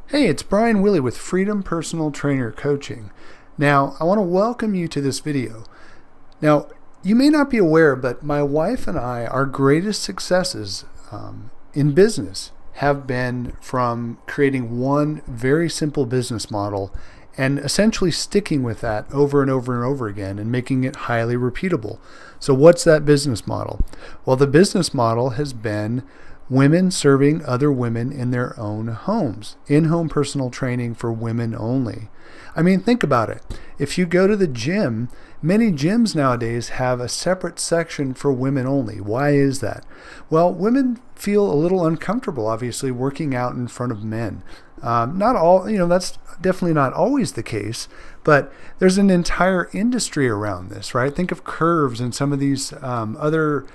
Hey, it's Brian Willey with Freedom Personal Trainer Coaching. Now, I want to welcome you to this video. Now, you may not be aware, but my wife and I, our greatest successes in business have been from creating one very simple business model and essentially sticking with that over and over and over again and making it highly repeatable. So what's that business model? Well, the business model has been women serving other women in their own homes, in-home personal training for women only. I mean, think about it. If you go to the gym, many gyms nowadays have a separate section for women only. Why is that? Well, women feel a little uncomfortable, obviously, working out in front of men. Not all, that's definitely not always the case, but there's an entire industry around this, right? Think of Curves and some of these other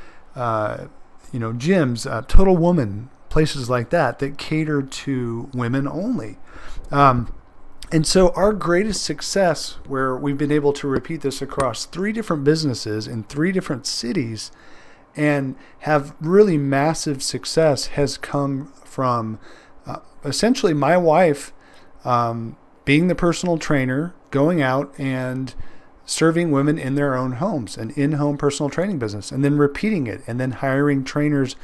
gyms, Total Woman, places like that cater to women only. And so our greatest success, where we've been able to repeat this across 3 different businesses in 3 different cities and have really massive success, has come from essentially my wife being the personal trainer, going out and serving women in their own homes, an in-home personal training business, and then repeating it, and then hiring trainers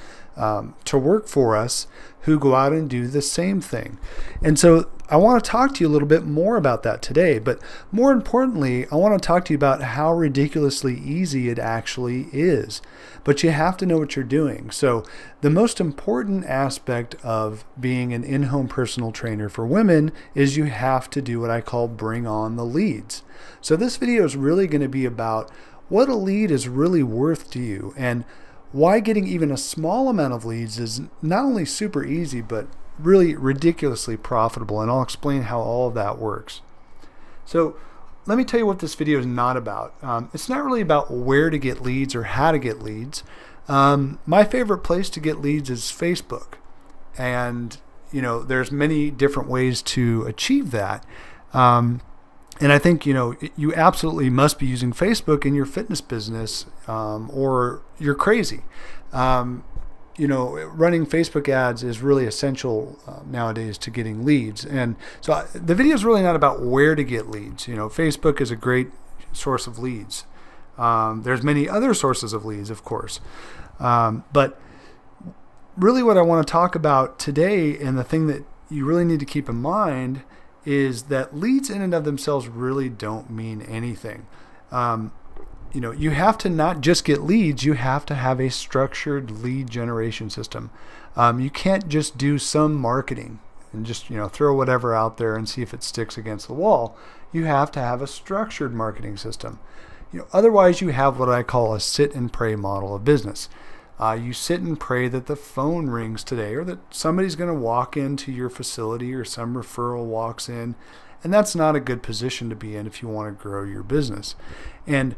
to work for us who go out and do the same thing. And so I want to talk to you a little bit more about that today, but more importantly, I want to talk to you about how ridiculously easy it actually is. But you have to know what you're doing. So the most important aspect of being an in-home personal trainer for women is you have to do what I call bring on the leads. So this video is really going to be about what a lead is really worth to you and why getting even a small amount of leads is not only super easy, but really ridiculously profitable. And I'll explain how all of that works. So let me tell you what this video is not about. It's not really about where to get leads or how to get leads. My favorite place to get leads is Facebook. And, there's many different ways to achieve that. And I think, you absolutely must be using Facebook in your fitness business or you're crazy. Running Facebook ads is really essential nowadays to getting leads. And so the video is really not about where to get leads. Facebook is a great source of leads. There's many other sources of leads, of course. But really what I want to talk about today, and the thing that you really need to keep in mind, is that leads in and of themselves really don't mean anything. You have to not just get leads, you have to have a structured lead generation system. You can't just do some marketing and just throw whatever out there and see if it sticks against the wall. You have to have a structured marketing system. Otherwise you have what I call a sit and pray model of business. You sit and pray that the phone rings today, or that somebody's going to walk into your facility, or some referral walks in, and that's not a good position to be in if you want to grow your business. And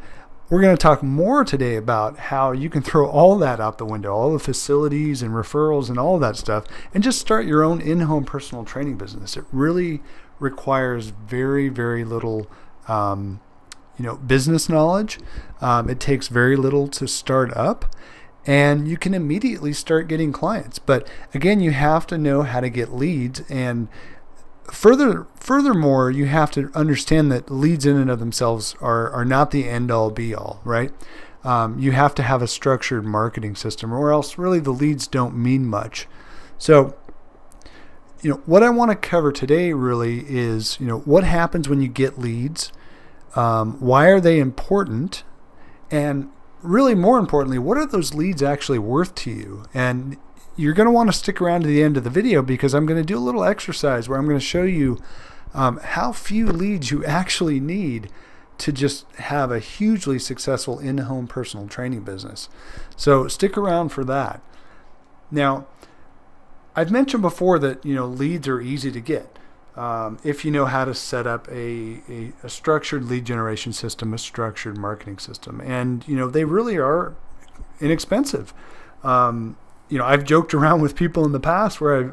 we're going to talk more today about how you can throw all that out the window, all the facilities and referrals and all that stuff, and just start your own in-home personal training business. It really requires very, very little business knowledge. It takes very little to start up. And you can immediately start getting clients. But again, you have to know how to get leads. And furthermore, you have to understand that leads in and of themselves are not the end all be all, right? You have to have a structured marketing system, or else really the leads don't mean much. So, what I want to cover today really is, what happens when you get leads? Why are they important? And really, more importantly, what are those leads actually worth to you? And you're going to want to stick around to the end of the video, because I'm going to do a little exercise where I'm going to show you how few leads you actually need to just have a hugely successful in-home personal training business. So stick around for that. Now, I've mentioned before that leads are easy to get. If you know how to set up a structured lead generation system, a structured marketing system. And, they really are inexpensive. I've joked around with people in the past where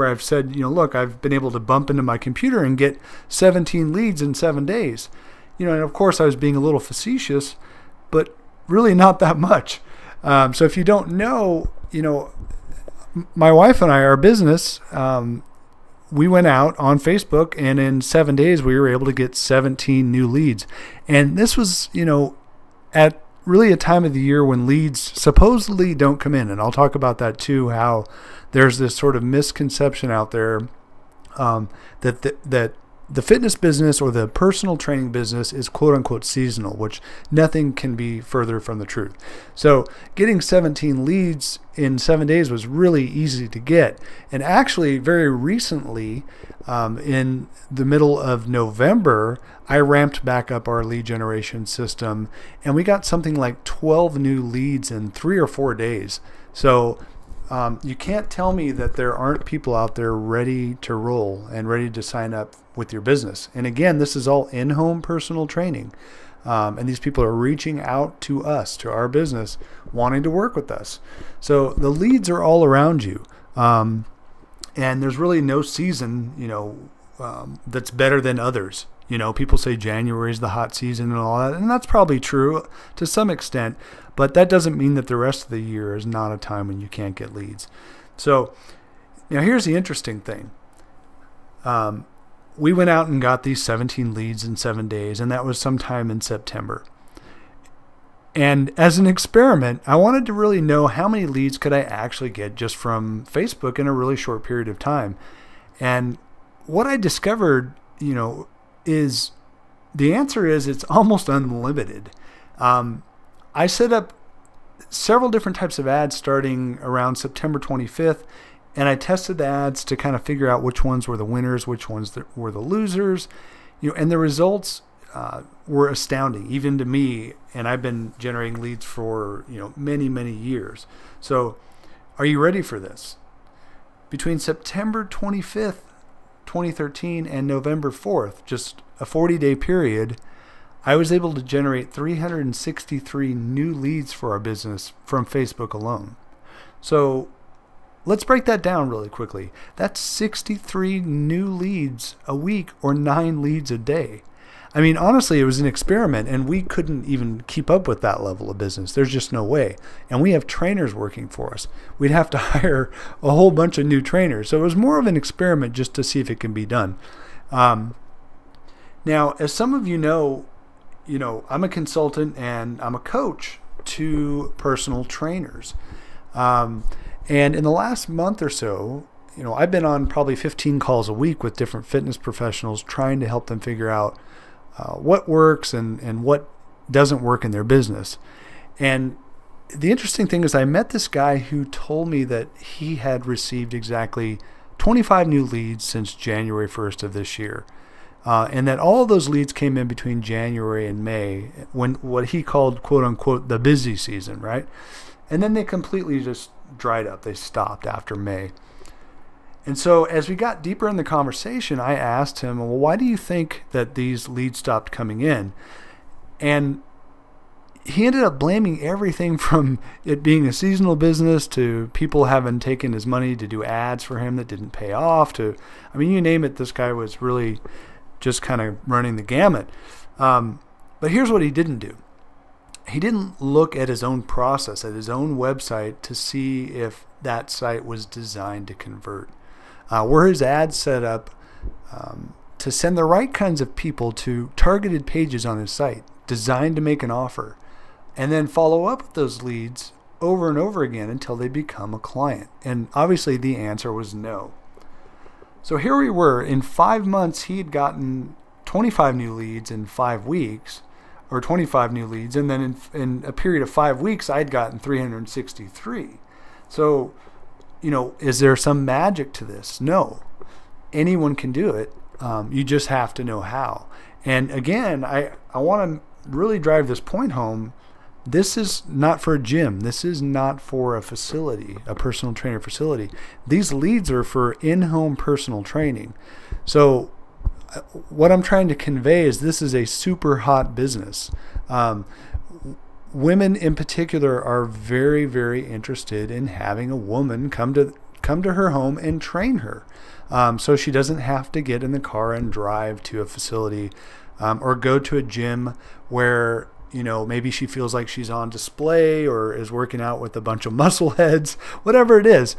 I've said, look, I've been able to bump into my computer and get 17 leads in 7 days. And of course I was being a little facetious, but really not that much. So if you don't know, my wife and I, our business, we went out on Facebook, and in 7 days we were able to get 17 new leads. And this was, at really a time of the year when leads supposedly don't come in. And I'll talk about that too, how there's this sort of misconception out there that the fitness business or the personal training business is quote unquote seasonal, which nothing can be further from the truth. So getting 17 leads in 7 days was really easy to get. And actually very recently, in the middle of November, I ramped back up our lead generation system, and we got something like 12 new leads in 3 or 4 days. So you can't tell me that there aren't people out there ready to roll and ready to sign up with your business. And again, this is all in-home personal training. And these people are reaching out to us, to our business, wanting to work with us. So the leads are all around you. And there's really no season, that's better than others. People say January is the hot season and all that, and that's probably true to some extent, but that doesn't mean that the rest of the year is not a time when you can't get leads. So, here's the interesting thing. We went out and got these 17 leads in 7 days, and that was sometime in September. And as an experiment, I wanted to really know how many leads could I actually get just from Facebook in a really short period of time. And what I discovered, is the answer is it's almost unlimited. I set up several different types of ads starting around September 25th, and I tested the ads to kind of figure out which ones were the winners, which ones were the losers, and the results were astounding, even to me. And I've been generating leads for many, many years. So, are you ready for this? Between September 25th, 2013 and November 4th, just a 40-day period, I was able to generate 363 new leads for our business from Facebook alone. So let's break that down really quickly. That's 63 new leads a week, or 9 leads a day. I mean, honestly, it was an experiment, and we couldn't even keep up with that level of business. There's just no way. And we have trainers working for us. We'd have to hire a whole bunch of new trainers. So it was more of an experiment just to see if it can be done. Now, as some of you know, I'm a consultant and I'm a coach to personal trainers. And in the last month or so, I've been on probably 15 calls a week with different fitness professionals trying to help them figure out what works and what doesn't work in their business. And the interesting thing is I met this guy who told me that he had received exactly 25 new leads since January 1st of this year. And that all of those leads came in between January and May, when what he called, quote unquote, the busy season, right? And then they completely just dried up. They stopped after May. And so as we got deeper in the conversation, I asked him, well, why do you think that these leads stopped coming in? And he ended up blaming everything from it being a seasonal business to people having taken his money to do ads for him that didn't pay off to, you name it, this guy was really just kind of running the gamut. But here's what he didn't do. He didn't look at his own process, at his own website, to see if that site was designed to convert. Were his ads set up to send the right kinds of people to targeted pages on his site, designed to make an offer, and then follow up with those leads over and over again until they become a client? And obviously the answer was no. So here we were. In 5 months, he had gotten 25 new leads in 5 weeks, or 25 new leads. And then in a period of 5 weeks, I'd gotten 363. So, is there some magic to this? No. Anyone can do it. You just have to know how. And again, I want to really drive this point home. This is not for a gym. This is not for a facility, a personal trainer facility. These leads are for in-home personal training. So what I'm trying to convey is this is a super hot business. Women in particular are very, very interested in having a woman come to her home and train her. So she doesn't have to get in the car and drive to a facility or go to a gym where maybe she feels like she's on display or is working out with a bunch of muscle heads, whatever it is.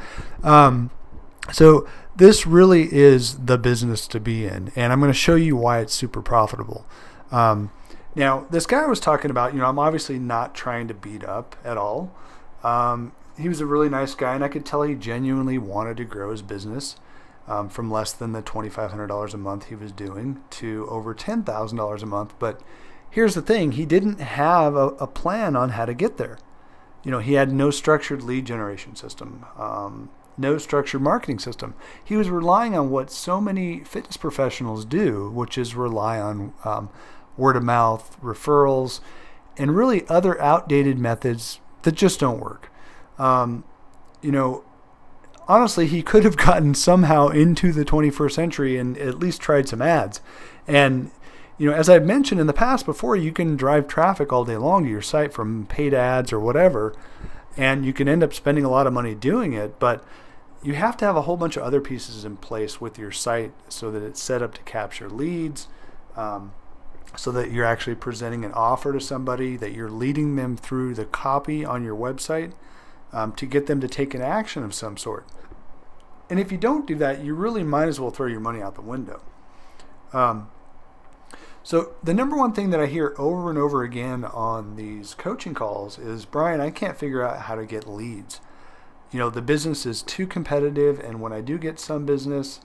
So this really is the business to be in, and I'm going to show you why it's super profitable. Now, this guy I was talking about, I'm obviously not trying to beat up at all. He was a really nice guy, and I could tell he genuinely wanted to grow his business from less than the $2,500 a month he was doing to over $10,000 a month. But here's the thing. He didn't have a plan on how to get there. He had no structured lead generation system, no structured marketing system. He was relying on what so many fitness professionals do, which is rely on word of mouth, referrals, and really other outdated methods that just don't work. Honestly, he could have gotten somehow into the 21st century and at least tried some ads. And, as I've mentioned in the past before, you can drive traffic all day long to your site from paid ads or whatever, and you can end up spending a lot of money doing it, but you have to have a whole bunch of other pieces in place with your site so that it's set up to capture leads, so that you're actually presenting an offer to somebody, that you're leading them through the copy on your website to get them to take an action of some sort. And if you don't do that, you really might as well throw your money out the window. So the number one thing that I hear over and over again on these coaching calls is, Brian, I can't figure out how to get leads. The business is too competitive, and when I do get some business,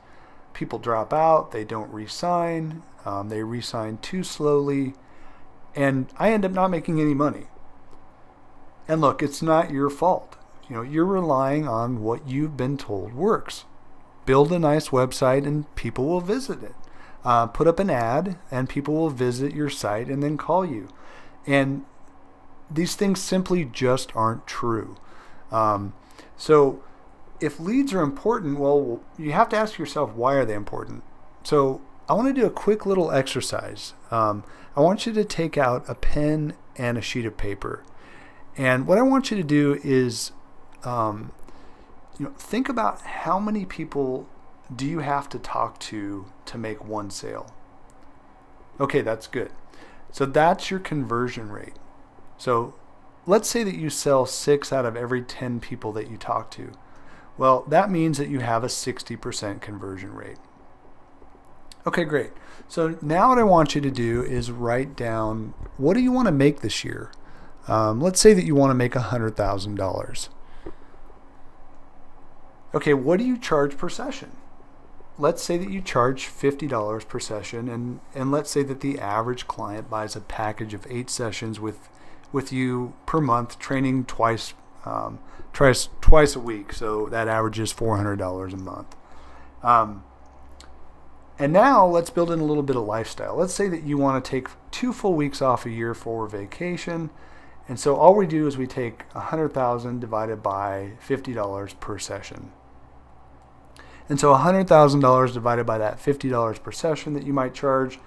people drop out, they don't re-sign, they re-sign too slowly, and I end up not making any money. And look, it's not your fault. You're relying on what you've been told works. Build a nice website and people will visit it. Put up an ad and people will visit your site and then call you. And these things simply just aren't true. So if leads are important, well, you have to ask yourself, why are they important? So I want to do a quick little exercise. I want you to take out a pen and a sheet of paper. And what I want you to do is, think about how many people do you have to talk to make one sale. Okay, that's good. So that's your conversion rate. So let's say that you sell 6 out of every 10 people that you talk to. Well, that means that you have a 60% conversion rate. Okay, great. So now what I want you to do is write down, what do you want to make this year? Let's say that you want to make $100,000. Okay, what do you charge per session? Let's say that you charge $50 per session, and let's say that the average client buys a package of 8 sessions with you per month, training twice a week. So that averages $400 a month. And now let's build in a little bit of lifestyle. Let's say that you want to take 2 full weeks off a year for vacation. And so all we do is we take $100,000 divided by $50 per session. And so $100,000 divided by that $50 per session that you might charge,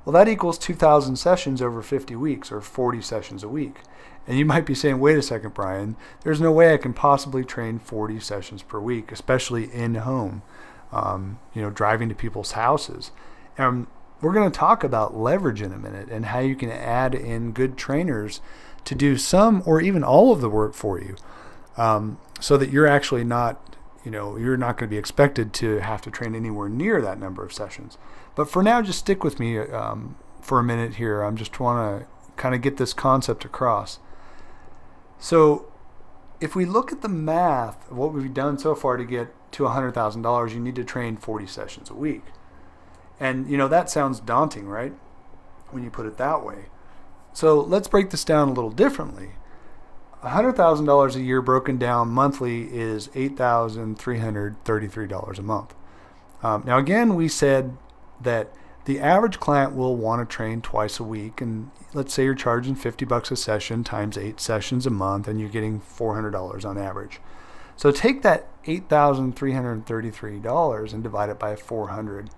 well, that equals 2,000 sessions over 50 weeks, or 40 sessions a week. And you might be saying, wait a second, Brian, there's no way I can possibly train 40 sessions per week, especially in home, driving to people's houses. And we're going to talk about leverage in a minute and how you can add in good trainers to do some or even all of the work for you, so that you're actually not, you're not going to be expected to have to train anywhere near that number of sessions. But for now, just stick with me for a minute here. I just want to kind of get this concept across. So if we look at the math of what we've done so far to get to $100,000, you need to train 40 sessions a week. And, that sounds daunting, right? When you put it that way. So let's break this down a little differently. $100,000 a year broken down monthly is $8,333 a month. Now again, we said that the average client will want to train twice a week, and let's say you're charging $50 a session times 8 sessions a month, and you're getting $400 on average. So take that $8,333 and divide it by 400.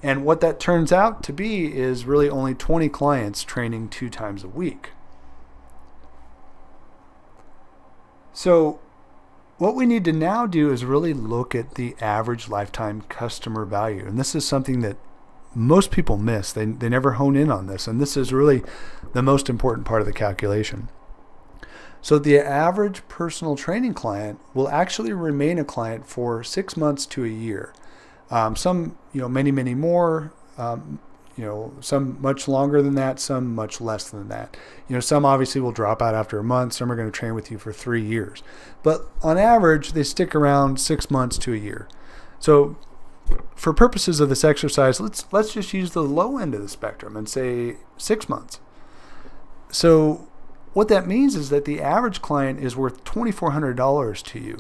And what that turns out to be is really only 20 clients training 2 times a week. So what we need to now do is really look at the average lifetime customer value. And this is something that most people miss. They never hone in on this. And this is really the most important part of the calculation. So the average personal training client will actually remain a client for 6 months to a year. Some, many, many more. Some much longer than that, some much less than that. Some obviously will drop out after a month. Some are going to train with you for 3 years. But on average, they stick around 6 months to a year. So for purposes of this exercise, let's just use the low end of the spectrum and say 6 months. So what that means is that the average client is worth $2,400 to you.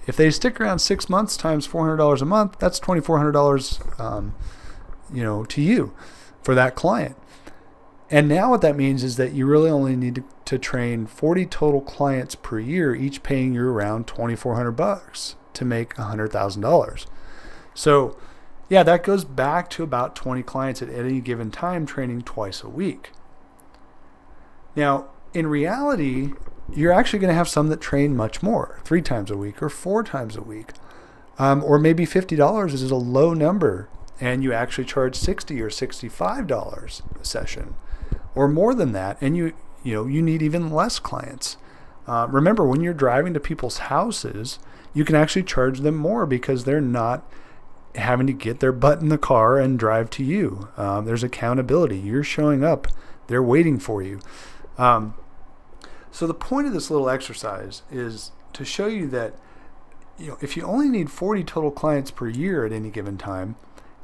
If they stick around 6 months times $400 a month, that's $2,400 to you for that client. And now what that means is that you really only need to train 40 total clients per year, each paying you around $2,400 to make $100,000. So yeah, that goes back to about 20 clients at any given time, training twice a week. Now, in reality, you're actually going to have some that train much more, 3 times a week or 4 times a week. Or maybe $50 is a low number and you actually charge $60 or $65 a session or more than that. And you need even less clients. Remember, when you're driving to people's houses, you can actually charge them more because they're not having to get their butt in the car and drive to you. There's accountability. You're showing up. They're waiting for you. So the point of this little exercise is to show you that, if you only need 40 total clients per year at any given time,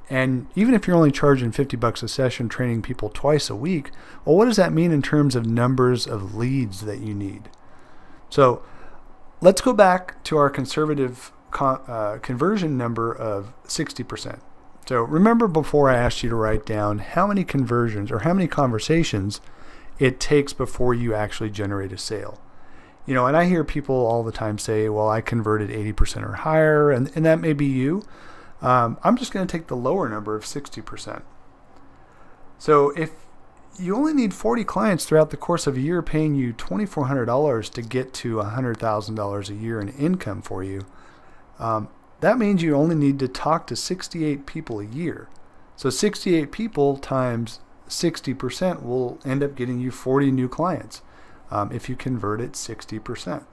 and even if you're only charging $50 a session, training people twice a week, well, what does that mean in terms of numbers of leads that you need? So let's go back to our conservative conversion number of 60%. So remember before I asked you to write down how many conversions or how many conversations it takes before you actually generate a sale. And I hear people all the time say, well, I converted 80% or higher, and that may be you. I'm just going to take the lower number of 60%. So if you only need 40 clients throughout the course of a year paying you $2,400 to get to $100,000 a year in income for you, that means you only need to talk to 68 people a year. So 68 people times 60% will end up getting you 40 new clients if you convert it 60%.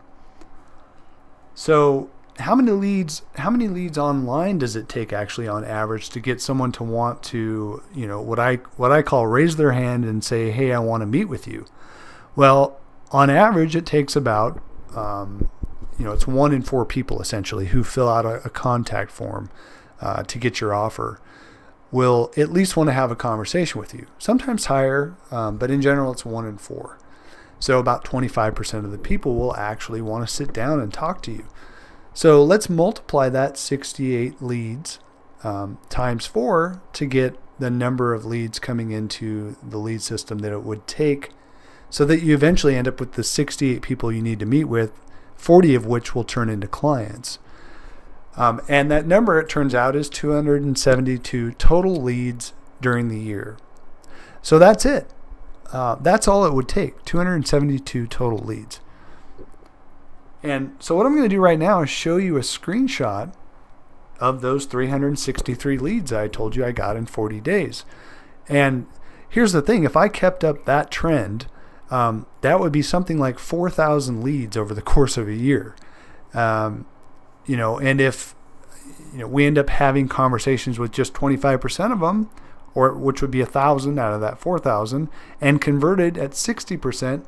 So how many leads online does it take actually on average to get someone to want to, what I call raise their hand and say, hey, I want to meet with you? Well, on average, it takes about, it's 1 in 4 people essentially who fill out a contact form to get your offer will at least want to have a conversation with you. Sometimes higher, but in general, it's 1 in 4. So about 25% of the people will actually want to sit down and talk to you. So let's multiply that 68 leads times 4 to get the number of leads coming into the lead system that it would take so that you eventually end up with the 68 people you need to meet with, 40 of which will turn into clients. And that number, it turns out, is 272 total leads during the year. So that's it. That's all it would take, 272 total leads. And so what I'm going to do right now is show you a screenshot of those 363 leads I told you I got in 40 days. And here's the thing, if I kept up that trend, that would be something like 4,000 leads over the course of a year. And if we end up having conversations with just 25% of them, or which would be 1,000 out of that 4,000, and converted at 60%,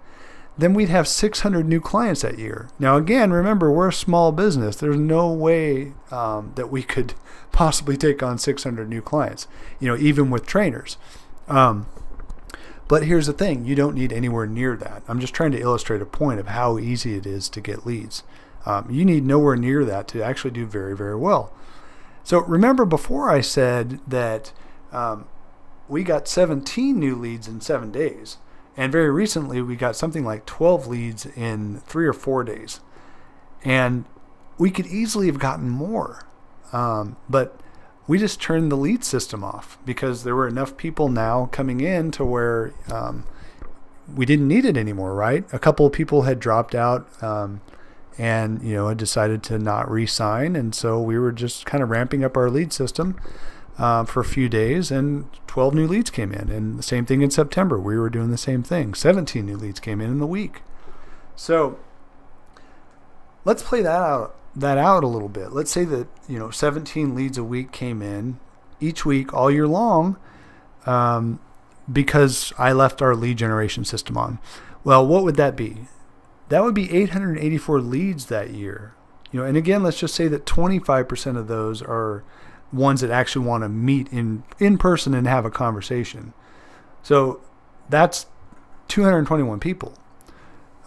then we'd have 600 new clients that year. Now, again, remember, we're a small business. There's no way that we could possibly take on 600 new clients, even with trainers. But here's the thing. You don't need anywhere near that. I'm just trying to illustrate a point of how easy it is to get leads. You need nowhere near that to actually do very, very well. So remember before I said that we got 17 new leads in 7 days. And very recently, we got something like 12 leads in 3 or 4 days. And we could easily have gotten more. But we just turned the lead system off because there were enough people now coming in to where we didn't need it anymore, right? A couple of people had dropped out and had decided to not re-sign. And so we were just kind of ramping up our lead system for a few days, and 12 new leads came in. And the same thing in September. We were doing the same thing. 17 new leads came in the week. So let's play that out that out a little bit. Let's say that 17 leads a week came in each week all year long, because I left our lead generation system on. Well, what would that be? That would be 884 leads that year. And again, let's just say that 25% of those are ones that actually want to meet in person and have a conversation. So that's 221 people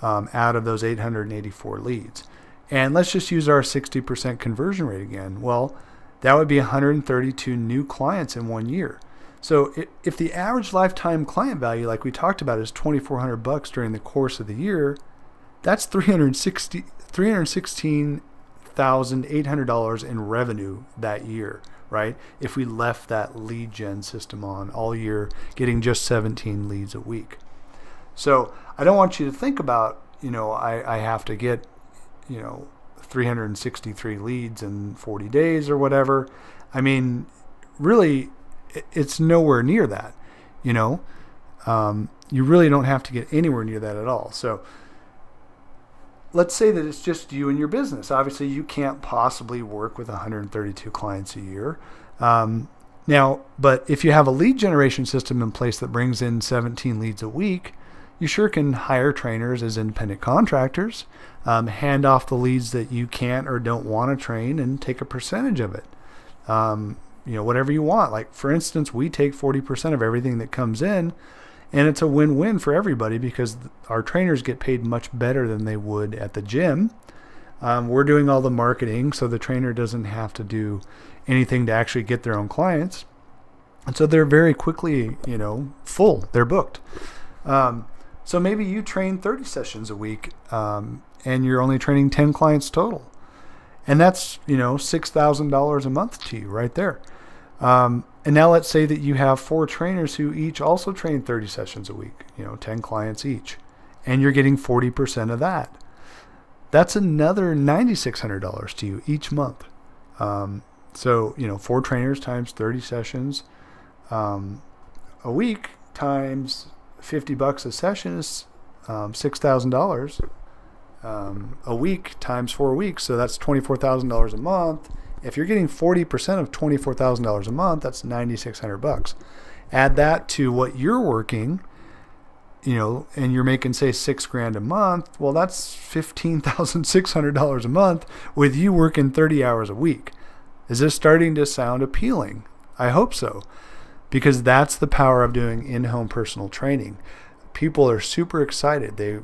out of those 884 leads. And let's just use our 60% conversion rate again. Well, that would be 132 new clients in 1 year. So if the average lifetime client value, like we talked about, is $2,400 during the course of the year, that's $316,800 in revenue that year, right? If we left that lead gen system on all year, getting just 17 leads a week. So I don't want you to think about, I have to get, 363 leads in 40 days or whatever. I mean, really, it's nowhere near that, you really don't have to get anywhere near that at all. So let's say that it's just you and your business. Obviously, you can't possibly work with 132 clients a year. Now, but if you have a lead generation system in place that brings in 17 leads a week, you sure can hire trainers as independent contractors, hand off the leads that you can't or don't want to train, and take a percentage of it. Whatever you want. Like, for instance, we take 40% of everything that comes in, and it's a win-win for everybody because our trainers get paid much better than they would at the gym. We're doing all the marketing, so the trainer doesn't have to do anything to actually get their own clients. And so they're very quickly, full. They're booked. So maybe you train 30 sessions a week, and you're only training 10 clients total. And that's, $6,000 a month to you right there. And now let's say that you have 4 trainers who each also train 30 sessions a week, 10 clients each, and you're getting 40% of that. That's another $9,600 to you each month. So, 4 trainers times 30 sessions a week times $50 a session is $6,000 a week times 4 weeks. So that's $24,000 a month. If you're getting 40% of $24,000 a month, that's $9,600. Add that to what you're working, and you're making, say, $6,000 a month. Well, that's $15,600 a month with you working 30 hours a week. Is this starting to sound appealing? I hope so, because that's the power of doing in-home personal training. People are super excited. The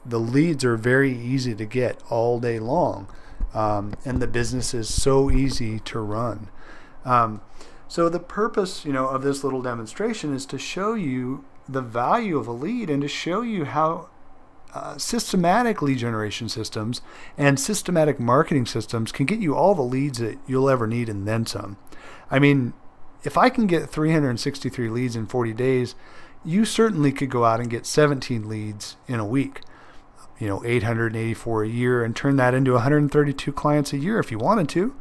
leads are very easy to get all day long, and the business is so easy to run. So the purpose, of this little demonstration is to show you the value of a lead and to show you how systematic lead generation systems and systematic marketing systems can get you all the leads that you'll ever need and then some. I mean, if I can get 363 leads in 40 days, you certainly could go out and get 17 leads in a week, 884 a year, and turn that into 132 clients a year if you wanted to.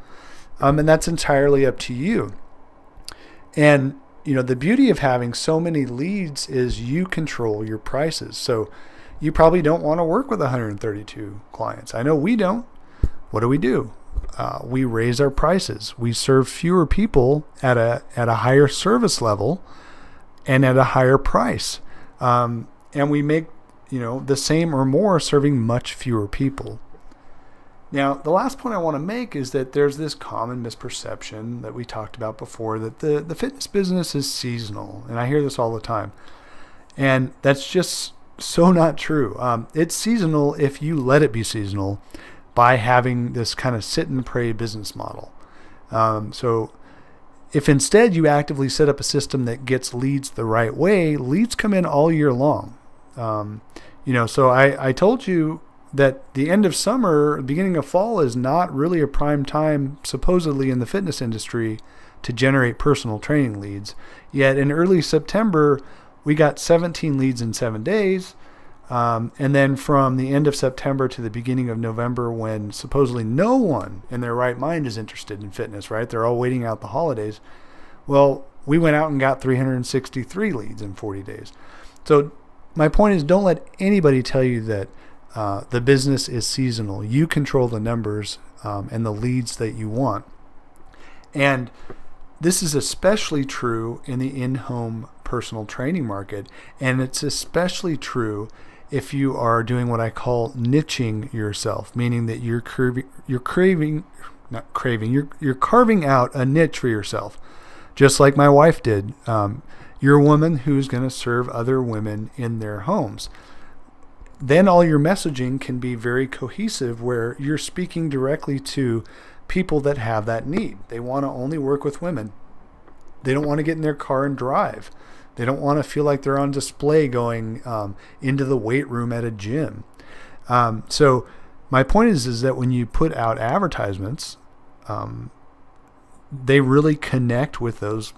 And that's entirely up to you. And, the beauty of having so many leads is you control your prices. So you probably don't want to work with 132 clients. I know we don't. What do? We raise our prices. We serve fewer people at a higher service level and at a higher price. And we make, the same or more serving much fewer people. Now, the last point I want to make is that there's this common misperception that we talked about before, that the fitness business is seasonal. And I hear this all the time. And that's just so not true. It's seasonal if you let it be seasonal by having this kind of sit and pray business model. So if instead you actively set up a system that gets leads the right way, leads come in all year long. So I told you that the end of summer, beginning of fall is not really a prime time, supposedly, in the fitness industry to generate personal training leads. Yet in early September, we got 17 leads in 7 days. And then from the end of September to the beginning of November, when supposedly no one in their right mind is interested in fitness, right? They're all waiting out the holidays. Well, we went out and got 363 leads in 40 days. So my point is, don't let anybody tell you that the business is seasonal. You control the numbers and the leads that you want. And this is especially true in the in-home personal training market. And it's especially true if you are doing what I call niching yourself, meaning that you're carving out a niche for yourself, just like my wife did. You're a woman who's going to serve other women in their homes. Then all your messaging can be very cohesive, where you're speaking directly to people that have that need. They want to only work with women. They don't want to get in their car and drive. They don't want to feel like they're on display going into the weight room at a gym. So my point is that when you put out advertisements, they really connect with those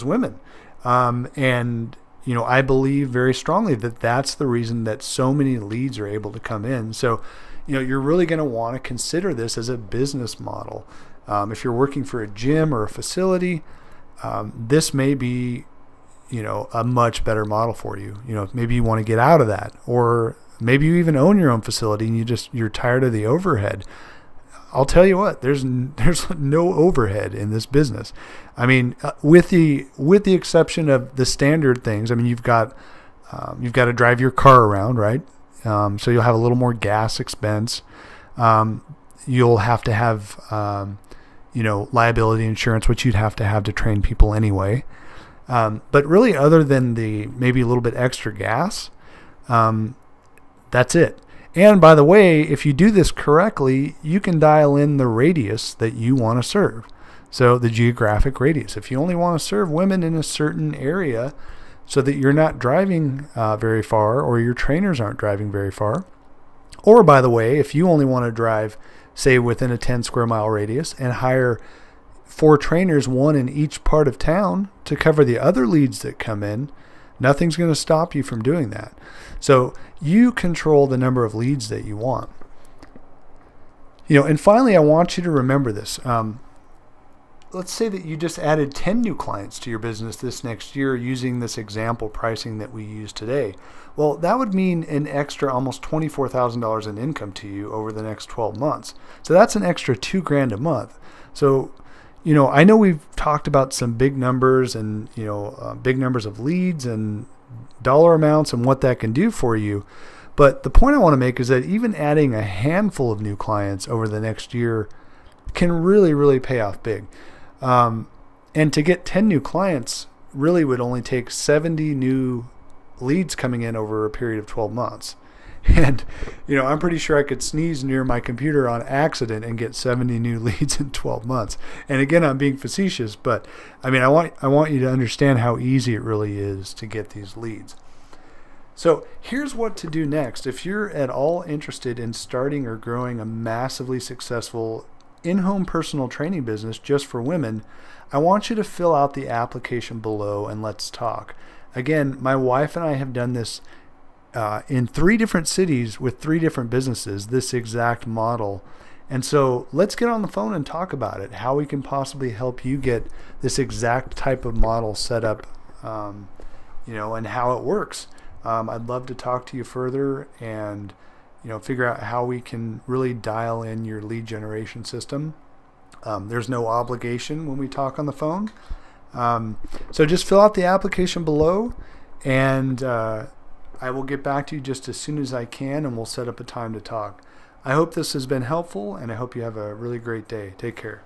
women. And I believe very strongly that that's the reason that so many leads are able to come in. So, you're really going to want to consider this as a business model. If you're working for a gym or a facility, this may be, a much better model for you. Maybe you want to get out of that, or maybe you even own your own facility and you're tired of the overhead. I'll tell you what, there's no overhead in this business. I mean, with the exception of the standard things. I mean, you've got to drive your car around, right? So you'll have a little more gas expense. You'll have to have, liability insurance, which you'd have to train people anyway. But really, other than maybe a little bit extra gas, that's it. And by the way, if you do this correctly, you can dial in the radius that you want to serve. So the geographic radius. If you only want to serve women in a certain area so that you're not driving very far, or your trainers aren't driving very far. Or by the way, if you only want to drive, say, within a 10 square mile radius and hire 4 trainers, one in each part of town, to cover the other leads that come in, nothing's going to stop you from doing that. So you control the number of leads that you want. And finally, I want you to remember this. Let's say that you just added 10 new clients to your business this next year using this example pricing that we use today. Well, that would mean an extra almost $24,000 in income to you over the next 12 months. So that's an extra $2,000 a month. So, I know we've talked about some big numbers and, big numbers of leads and dollar amounts and what that can do for you. But the point I want to make is that even adding a handful of new clients over the next year can really, really pay off big. And to get 10 new clients really would only take 70 new leads coming in over a period of 12 months. And, I'm pretty sure I could sneeze near my computer on accident and get 70 new leads in 12 months. And again, I'm being facetious, but I mean, I want you to understand how easy it really is to get these leads. So here's what to do next. If you're at all interested in starting or growing a massively successful in-home personal training business just for women, I want you to fill out the application below and let's talk. Again, my wife and I have done this in 3 different cities with 3 different businesses, this exact model. And so let's get on the phone and talk about it, how we can possibly help you get this exact type of model set up, and how it works. I'd love to talk to you further and, figure out how we can really dial in your lead generation system. There's no obligation when we talk on the phone. So just fill out the application below, and I will get back to you just as soon as I can, and we'll set up a time to talk. I hope this has been helpful, and I hope you have a really great day. Take care.